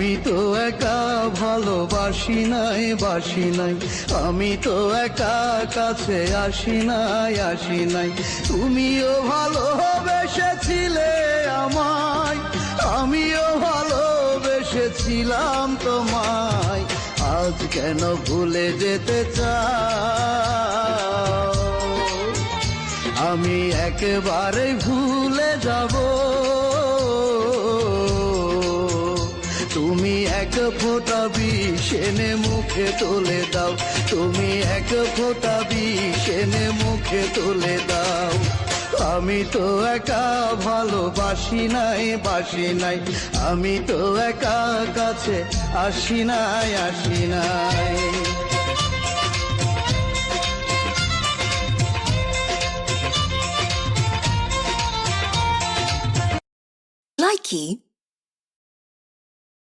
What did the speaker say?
আমি তো একা ভালোবাসি নাই বাসি নাই, আমি তো একা কাছে আসি নাই, তুমিও ভালোবেসেছিলে আমায়, আমিও ভালোবেসেছিলাম তোমায়, আজ কেন ভুলে যেতে চাও? আমি একেবারে ভুলে যাব, তুমি এক ফোঁটা বিষ এনে মুখে তুলে দাও, তুমি এক ফোঁটা বিষ এনে মুখে তুলে দাও। আমি তো একা ভালোবাসি নাই বাসি নাই, আমি তো একা কাছে আসি নাই। Likey